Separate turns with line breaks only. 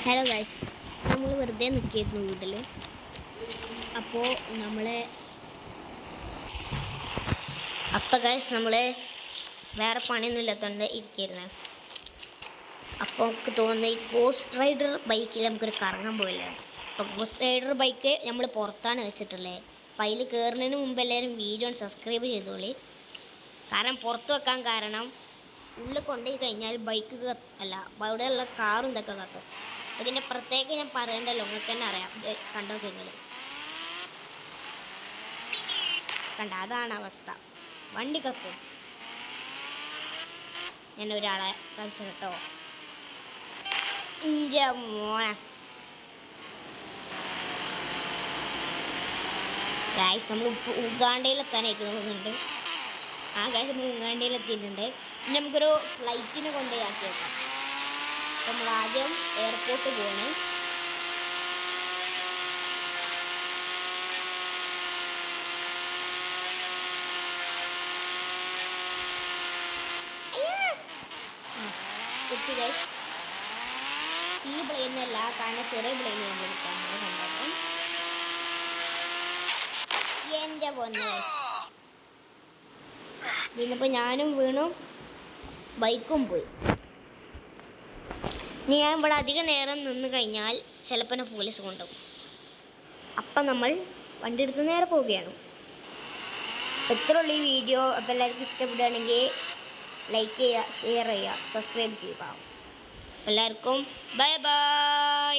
Hello guys, നമ്മൾ വെറുതെ നിൽക്കിയിരുന്നു വീട്ടിൽ. അപ്പോൾ നമ്മൾ വേറെ പണിയൊന്നും ഇല്ലാത്തതുകൊണ്ട് ഇരിക്കായിരുന്നു. അപ്പോൾ നമുക്ക് തോന്നുന്നു ഈ ഗോസ്റ്റ് റൈഡർ ബൈക്കിൽ നമുക്കൊരു കറങ്ങാൻ പോയില്ലേ. അപ്പോൾ ഗോസ്റ്റ് റൈഡർ ബൈക്ക് നമ്മൾ പുറത്താണ് വെച്ചിട്ടുള്ളത്. അപ്പോൾ അതിൽ കയറുന്നതിന് മുമ്പ് എല്ലാവരും വീഡിയോ സബ്സ്ക്രൈബ് ചെയ്തോളി. കാരണം പുറത്ത് വെക്കാൻ കാരണം ഉള്ളിൽ കൊണ്ടുപോയി കഴിഞ്ഞാൽ ബൈക്ക് അല്ല അവിടെയുള്ള കാറും ഇതൊക്കെ കത്തും. അതിൻ്റെ പ്രത്യേകം ഞാൻ പറയണ്ടല്ലോ, നിങ്ങൾക്ക് തന്നെ അറിയാം. കണ്ടോ നിങ്ങൾ അതാണ് അവസ്ഥ, വണ്ടി കത്തും. ഞാൻ ഒരാളെ കളിച്ചു കേട്ടോ, ഇഞ്ച മോനെ. ഗായ്സ്, നമ്മൾ ഉഗാണ്ടയിലെത്താനായിട്ട് തോന്നുന്നുണ്ട്. ഗായ്സ്, നമ്മൾ ഉഗാണ്ടയിലെത്തിയിട്ടുണ്ട്. ഇനി നമുക്കൊരു ഫ്ലൈറ്റിന് കൊണ്ടുപോയി ആക്കി വെക്കാം. നമ്മൾ ആദ്യം എയർപോർട്ട് പോവാണ്. ഈ പ്ലെയിനല്ല, കാരണം ചെറിയ പ്ലെയിൻ കൊണ്ടിരിക്കാൻ കണ്ടത്. എൻ്റെ പൊന്നെ, പിന്നിപ്പോൾ ഞാനും വീണു, ബൈക്കും പോയി. ഇനി ഞാൻ ഇവിടെ അധികം നേരം നിന്ന് കഴിഞ്ഞാൽ ചിലപ്പോൾ എന്നെ പോലീസ് കൊണ്ടുപോകും. അപ്പം നമ്മൾ വണ്ടി എടുത്ത് നേരെ പോവുകയാണ്. എത്ര ഉള്ളൂ ഈ വീഡിയോ. അപ്പോൾ എല്ലാവർക്കും ഇഷ്ടപ്പെടുകയാണെങ്കിൽ ലൈക്ക് ചെയ്യുക, ഷെയർ ചെയ്യുക, സബ്സ്ക്രൈബ് ചെയ്യുക. എല്ലാവർക്കും ബൈ ബൈ.